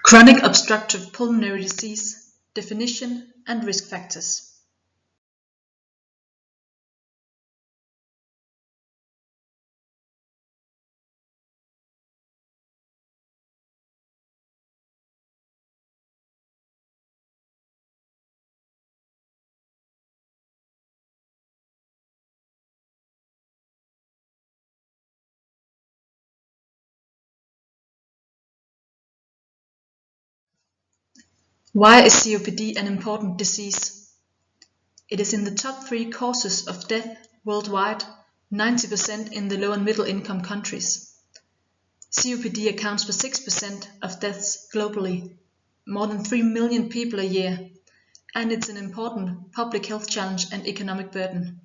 Chronic obstructive pulmonary disease, definition and risk factors. Why is COPD an important disease? It is in the top 3 causes of death worldwide, 90% in the low and middle income countries. COPD accounts for 6% of deaths globally, more than 3 million people a year, and it's an important public health challenge and economic burden.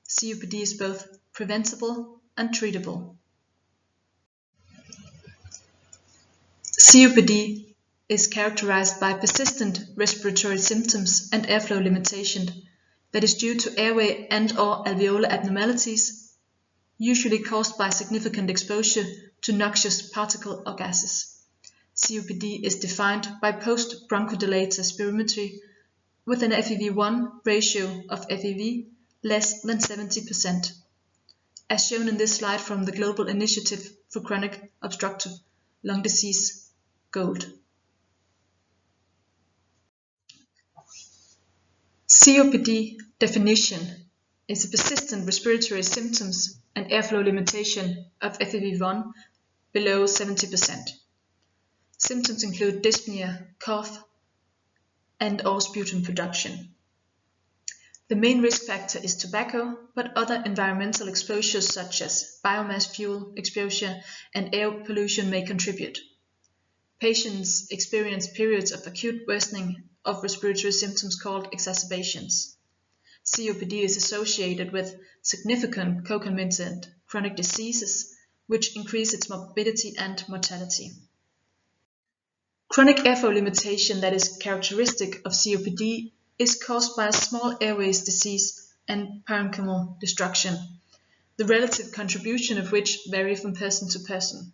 COPD is both preventable and treatable. COPD is characterized by persistent respiratory symptoms and airflow limitation that is due to airway and/or alveolar abnormalities, usually caused by significant exposure to noxious particles or gases. COPD is defined by post-bronchodilator spirometry with an FEV1 ratio of FEV less than 70%, as shown in this slide from the Global Initiative for Chronic Obstructive Lung Disease, GOLD. COPD definition is a persistent respiratory symptoms and airflow limitation of FEV1 below 70%. Symptoms include dyspnea, cough, and/or sputum production. The main risk factor is tobacco, but other environmental exposures such as biomass fuel exposure and air pollution may contribute. Patients experience periods of acute worsening of respiratory symptoms called exacerbations. COPD is associated with significant concomitant chronic diseases, which increase its morbidity and mortality. Chronic airflow limitation that is characteristic of COPD is caused by a small airways disease and parenchymal destruction, the relative contribution of which vary from person to person.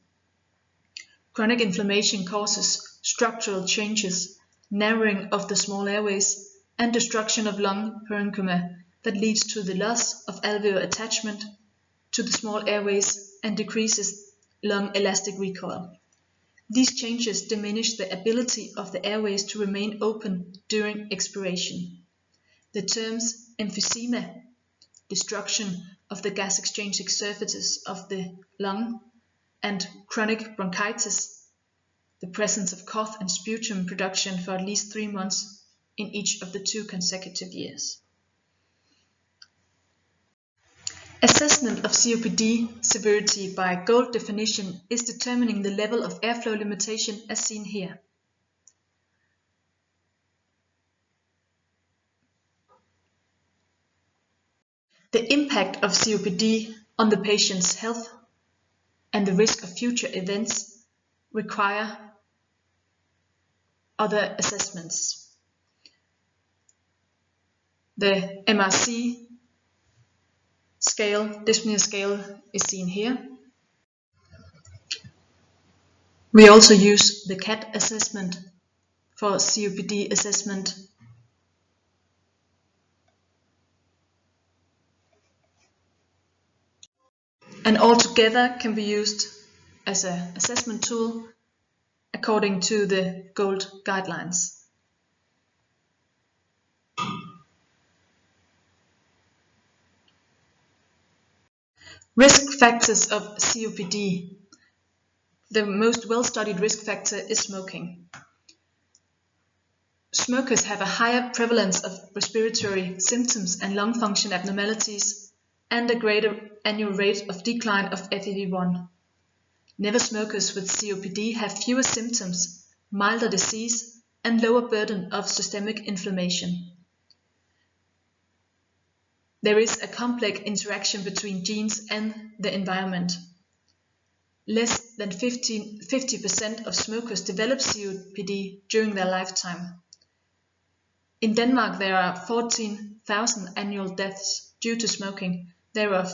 Chronic inflammation causes structural changes, narrowing of the small airways, and destruction of lung parenchyma that leads to the loss of alveolar attachment to the small airways and decreases lung elastic recoil. These changes diminish the ability of the airways to remain open during expiration. The terms emphysema, destruction of the gas exchanging surfaces of the lung, and chronic bronchitis, the presence of cough and sputum production for at least 3 months in each of the 2 consecutive years. Assessment of COPD severity by GOLD definition is determining the level of airflow limitation as seen here. The impact of COPD on the patient's health and the risk of future events require other assessments. The MRC scale, dyspnea scale, is seen here. We also use the CAT assessment for COPD assessment. And all together can be used as an assessment tool according to the GOLD guidelines. Risk factors of COPD. The most well-studied risk factor is smoking. Smokers have a higher prevalence of respiratory symptoms and lung function abnormalities and a greater annual rate of decline of FEV1. Never smokers with COPD have fewer symptoms, milder disease, and lower burden of systemic inflammation. There is a complex interaction between genes and the environment. Less than 50% of smokers develop COPD during their lifetime. In Denmark, there are 14,000 annual deaths due to smoking, thereof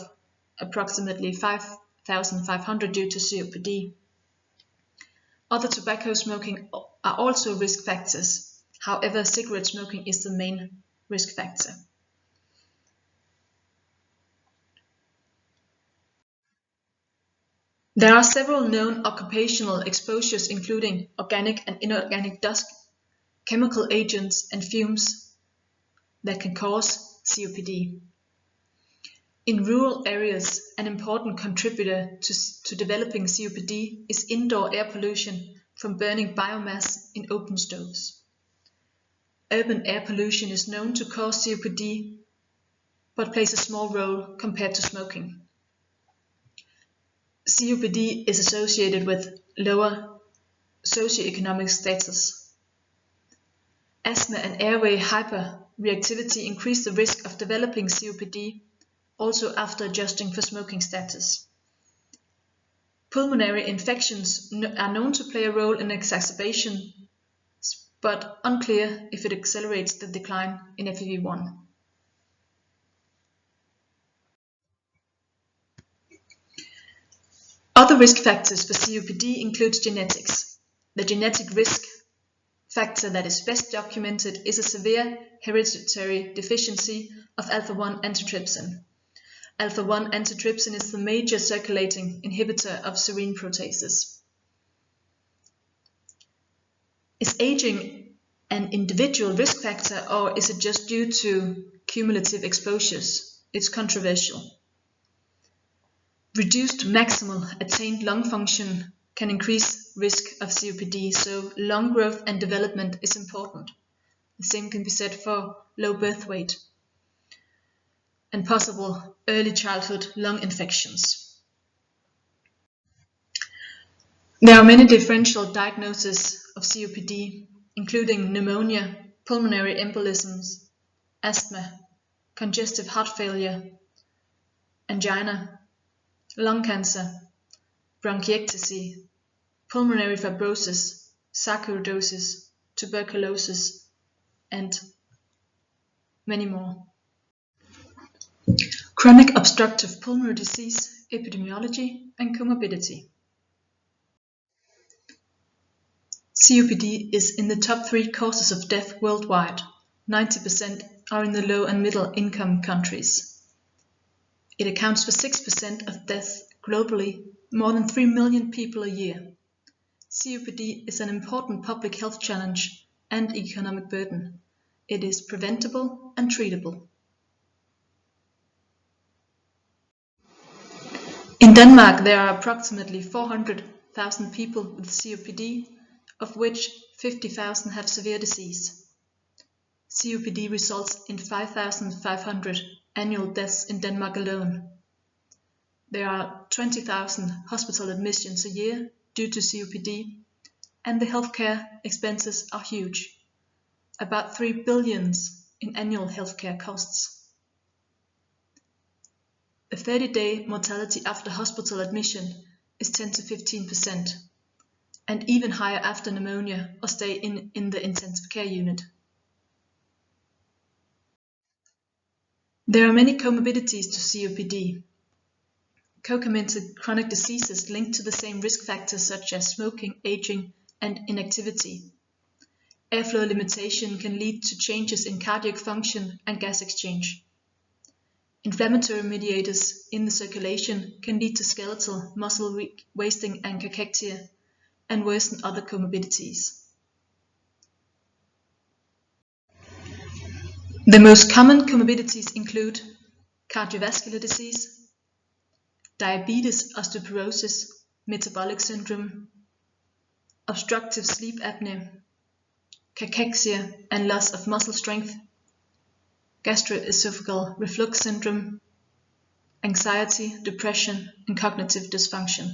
approximately 5,500 due to COPD. Other tobacco smoking are also risk factors. However, cigarette smoking is the main risk factor. There are several known occupational exposures including organic and inorganic dust, chemical agents and fumes that can cause COPD. In rural areas, an important contributor to developing COPD is indoor air pollution from burning biomass in open stoves. Urban air pollution is known to cause COPD, but plays a small role compared to smoking. COPD is associated with lower socioeconomic status. Asthma and airway hyperreactivity increase the risk of developing COPD, also after adjusting for smoking status. Pulmonary infections are known to play a role in exacerbation, but unclear if it accelerates the decline in FEV1. Other risk factors for COPD include genetics. The genetic risk factor that is best documented is a severe hereditary deficiency of alpha-1 antitrypsin. Alpha-1 antitrypsin is the major circulating inhibitor of serine proteases. Is aging an individual risk factor, or is it just due to cumulative exposures? It's controversial. Reduced maximal attained lung function can increase risk of COPD, so lung growth and development is important. The same can be said for low birth weight and possible early childhood lung infections. There are many differential diagnoses of COPD, including pneumonia, pulmonary embolisms, asthma, congestive heart failure, angina, lung cancer, bronchiectasis, pulmonary fibrosis, sarcoidosis, tuberculosis, and many more. Chronic obstructive pulmonary disease, epidemiology, and comorbidity. COPD is in the top 3 causes of death worldwide. 90% are in the low and middle income countries. It accounts for 6% of deaths globally, more than 3 million people a year. COPD is an important public health challenge and economic burden. It is preventable and treatable. In Denmark, there are approximately 400,000 people with COPD, of which 50,000 have severe disease. COPD results in 5,500 annual deaths in Denmark alone. There are 20,000 hospital admissions a year due to COPD, and the healthcare expenses are huge, about 3 billion in annual healthcare costs. The 30-day mortality after hospital admission is 10 to 15%, and even higher after pneumonia or stay in the intensive care unit. There are many comorbidities to COPD. Concomitant chronic diseases linked to the same risk factors such as smoking, aging, and inactivity. Airflow limitation can lead to changes in cardiac function and gas exchange. Inflammatory mediators in the circulation can lead to skeletal muscle wasting and cachexia, and worsen other comorbidities. The most common comorbidities include cardiovascular disease, diabetes, osteoporosis, metabolic syndrome, obstructive sleep apnea, cachexia and loss of muscle strength, gastroesophageal reflux syndrome, anxiety, depression, and cognitive dysfunction.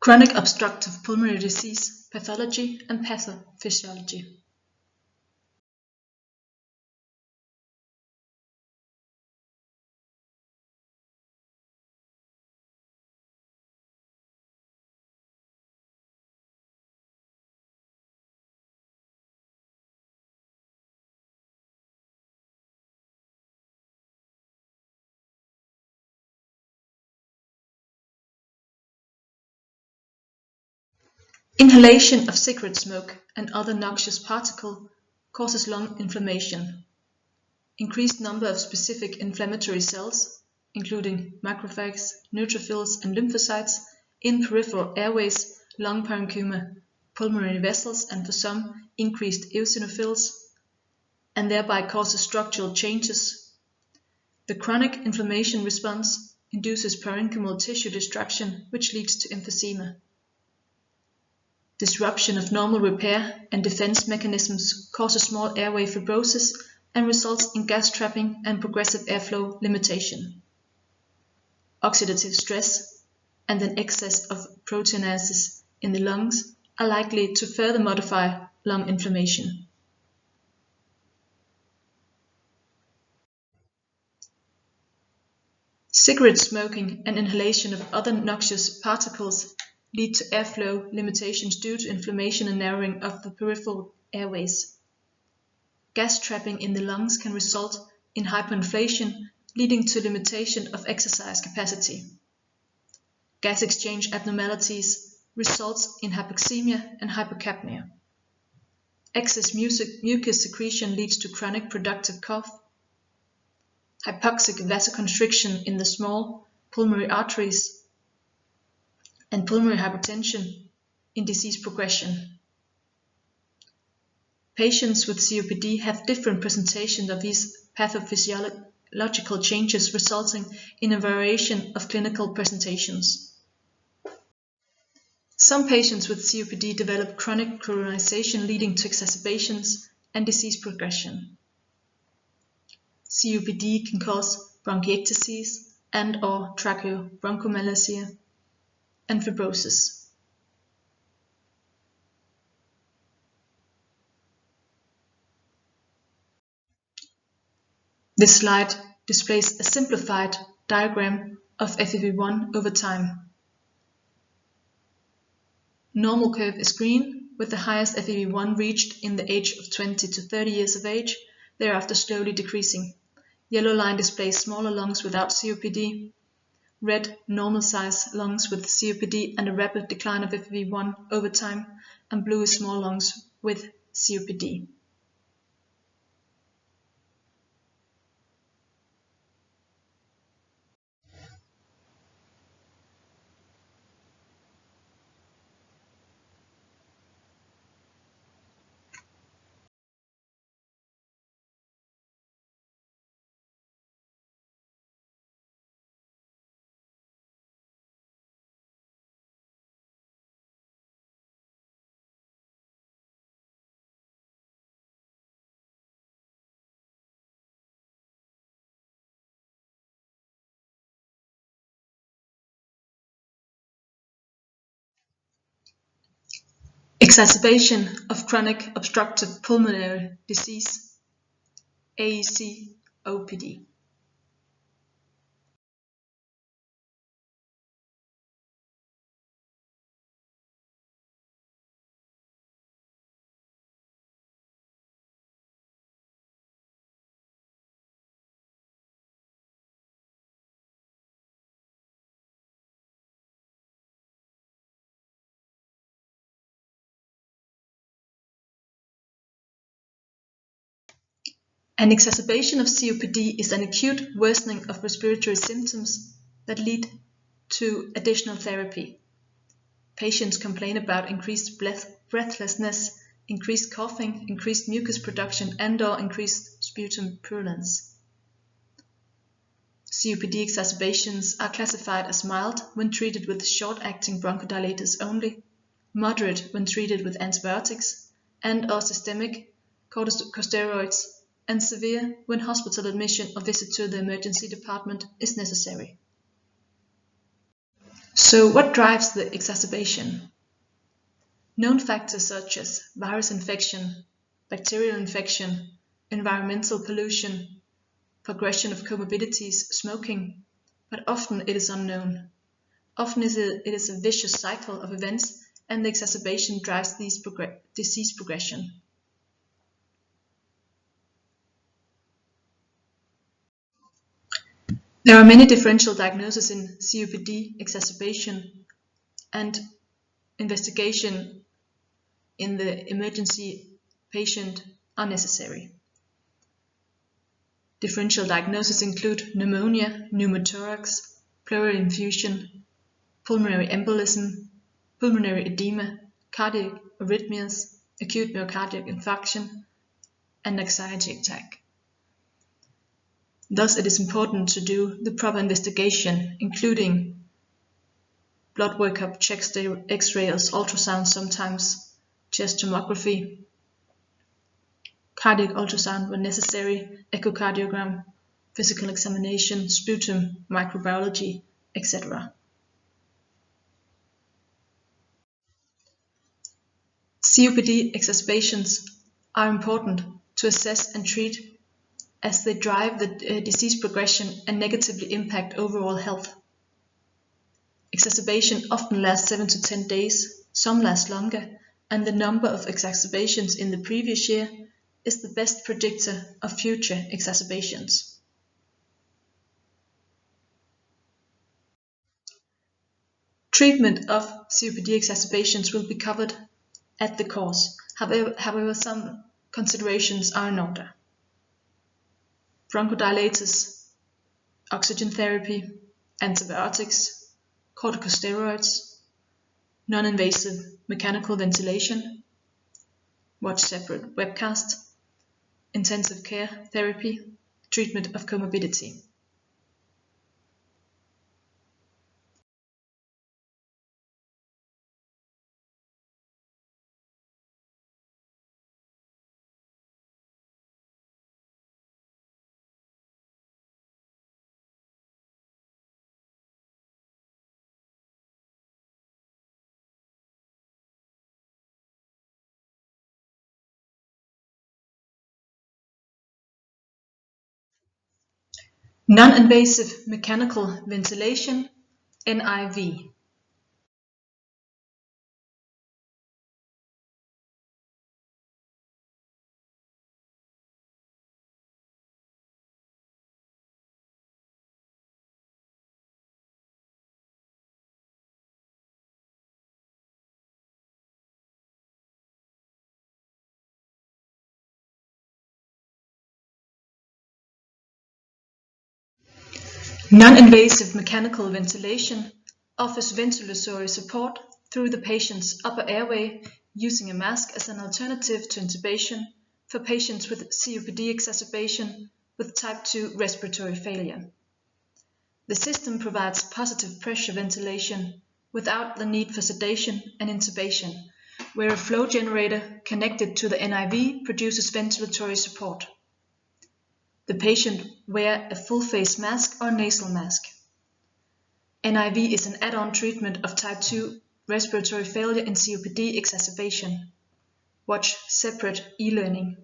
Chronic obstructive pulmonary disease, pathology and pathophysiology. Inhalation of cigarette smoke and other noxious particles causes lung inflammation. Increased number of specific inflammatory cells, including macrophages, neutrophils and lymphocytes, in peripheral airways, lung parenchyma, pulmonary vessels, and for some, increased eosinophils, and thereby causes structural changes. The chronic inflammation response induces parenchymal tissue destruction, which leads to emphysema. Disruption of normal repair and defense mechanisms causes small airway fibrosis and results in gas trapping and progressive airflow limitation. Oxidative stress and an excess of proteinases in the lungs are likely to further modify lung inflammation. Cigarette smoking and inhalation of other noxious particles lead to airflow limitations due to inflammation and narrowing of the peripheral airways. Gas trapping in the lungs can result in hyperinflation, leading to limitation of exercise capacity. Gas exchange abnormalities results in hypoxemia and hypocapnia. Excess mucus secretion leads to chronic productive cough. Hypoxic vasoconstriction in the small pulmonary arteries and pulmonary hypertension in disease progression. Patients with COPD have different presentations of these pathophysiological changes, resulting in a variation of clinical presentations. Some patients with COPD develop chronic coronization, leading to exacerbations and disease progression. COPD can cause bronchiectasis and/or tracheobronchomalacia and fibrosis. This slide displays a simplified diagram of FEV1 over time. Normal curve is green, with the highest FEV1 reached in the age of 20 to 30 years of age, thereafter slowly decreasing. Yellow line displays smaller lungs without COPD, red normal size lungs with COPD and a rapid decline of FEV1 over time, and blue is small lungs with COPD. Exacerbation of chronic obstructive pulmonary disease, AEC-OPD. An exacerbation of COPD is an acute worsening of respiratory symptoms that lead to additional therapy. Patients complain about increased breathlessness, increased coughing, increased mucus production, and/or increased sputum purulence. COPD exacerbations are classified as mild when treated with short-acting bronchodilators only, moderate when treated with antibiotics and/or systemic corticosteroids, and severe when hospital admission or visit to the emergency department is necessary. So what drives the exacerbation? Known factors such as virus infection, bacterial infection, environmental pollution, progression of comorbidities, smoking, but often it is unknown. Often it is a vicious cycle of events, and the exacerbation drives disease progression. There are many differential diagnoses in COPD exacerbation, and investigation in the emergency patient are necessary. Differential diagnoses include pneumonia, pneumothorax, pleural effusion, pulmonary embolism, pulmonary edema, cardiac arrhythmias, acute myocardial infarction, and anxiety attack. Thus, it is important to do the proper investigation, including blood workup, checks, X-rays, ultrasound sometimes, chest tomography, cardiac ultrasound when necessary, echocardiogram, physical examination, sputum, microbiology, etc. COPD exacerbations are important to assess and treat as they drive the disease progression and negatively impact overall health. Exacerbation often lasts 7 to 10 days, some last longer, and the number of exacerbations in the previous year is the best predictor of future exacerbations. Treatment of COPD exacerbations will be covered at the course. However, some considerations are in order. Bronchodilators, oxygen therapy, antibiotics, corticosteroids, non-invasive mechanical ventilation, watch separate webcast, intensive care therapy, treatment of comorbidity. Non-invasive mechanical ventilation, NIV. Non-invasive mechanical ventilation offers ventilatory support through the patient's upper airway using a mask as an alternative to intubation for patients with COPD exacerbation with type 2 respiratory failure. The system provides positive pressure ventilation without the need for sedation and intubation, where a flow generator connected to the NIV produces ventilatory support. The patient wear a full face mask or nasal mask. NIV is an add-on treatment of type 2 respiratory failure in COPD exacerbation. Watch separate e-learning.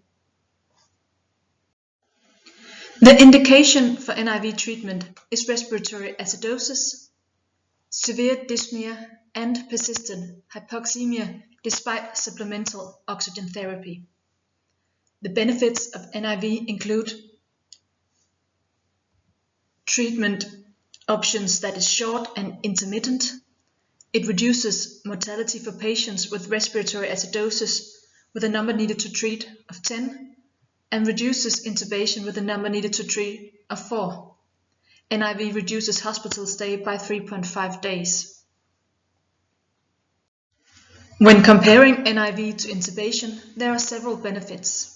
The indication for NIV treatment is respiratory acidosis, severe dyspnea, and persistent hypoxemia despite supplemental oxygen therapy. The benefits of NIV include treatment options that is short and intermittent. It reduces mortality for patients with respiratory acidosis with a number needed to treat of 10 and reduces intubation with a number needed to treat of 4. NIV reduces hospital stay by 3.5 days. When comparing NIV to intubation, there are several benefits.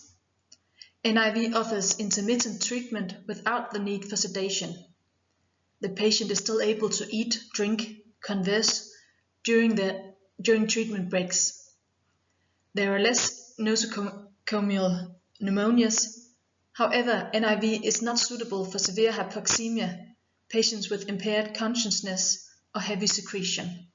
NIV offers intermittent treatment without the need for sedation. The patient is still able to eat, drink, converse during treatment breaks. There are less nosocomial pneumonias. However, NIV is not suitable for severe hypoxemia, patients with impaired consciousness, or heavy secretion.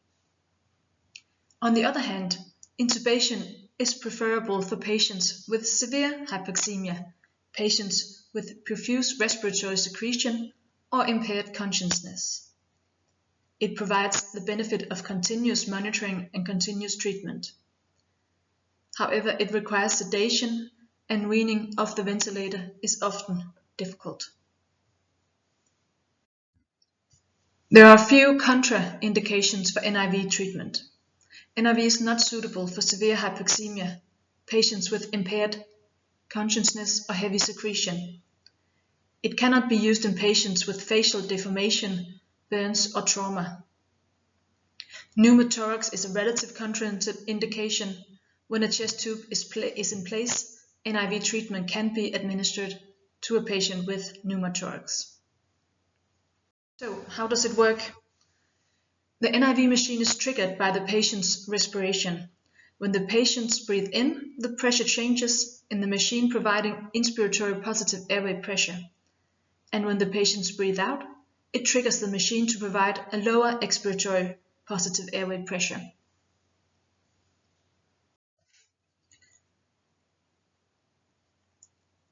On the other hand, intubation is preferable for patients with severe hypoxemia, patients with profuse respiratory secretion, or impaired consciousness. It provides the benefit of continuous monitoring and continuous treatment. However, it requires sedation, and weaning off the ventilator is often difficult. There are few contraindications for NIV treatment. NIV is not suitable for severe hypoxemia, patients with impaired consciousness or heavy secretion. It cannot be used in patients with facial deformation, burns, or trauma. Pneumothorax is a relative contraindication. When a chest tube is in place, NIV treatment can be administered to a patient with pneumothorax. So, how does it work? The NIV machine is triggered by the patient's respiration. When the patients breathe in, the pressure changes in the machine, providing inspiratory positive airway pressure. And when the patients breathe out, it triggers the machine to provide a lower expiratory positive airway pressure.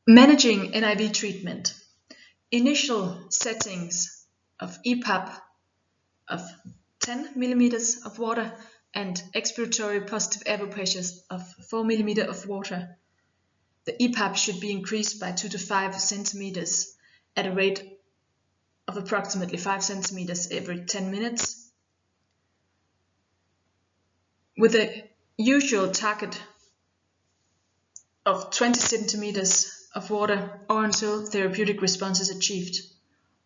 Managing NIV treatment. Initial settings of EPAP of 10 millimeters of water and expiratory positive airway pressures of 4 millimeters of water. The EPAP should be increased by 2 to 5 centimeters at a rate of approximately 5 centimeters every 10 minutes, with a usual target of 20 centimeters of water, or until therapeutic response is achieved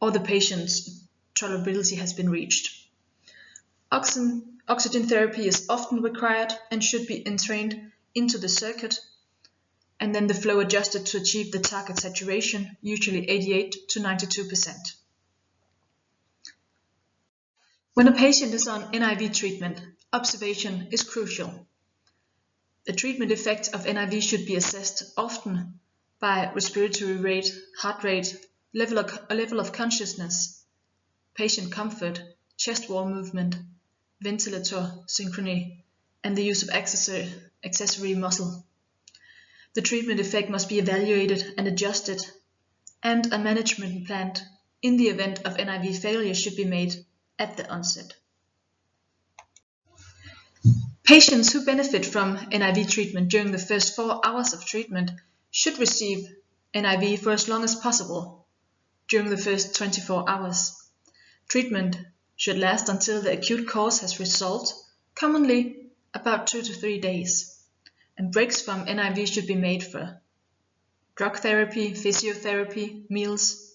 or the patient's tolerability has been reached. Oxygen therapy is often required and should be entrained into the circuit, and then the flow adjusted to achieve the target saturation, usually 88 to 92%. When a patient is on NIV treatment, observation is crucial. The treatment effect of NIV should be assessed often by respiratory rate, heart rate, level of consciousness, patient comfort, chest wall movement, ventilator synchrony, and the use of accessory muscle. The treatment effect must be evaluated and adjusted, and a management plan in the event of NIV failure should be made at the onset. Patients who benefit from NIV treatment during the first 4 hours of treatment should receive NIV for as long as possible during the first 24 hours. Treatment should last until the acute cause has resolved, commonly about 2 to 3 days, and breaks from NIV should be made for drug therapy, physiotherapy, meals.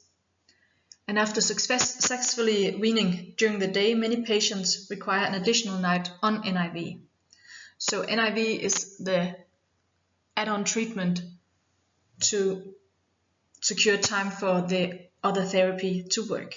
And after successfully weaning during the day, many patients require an additional night on NIV. So NIV is the add-on treatment to secure time for the other therapy to work.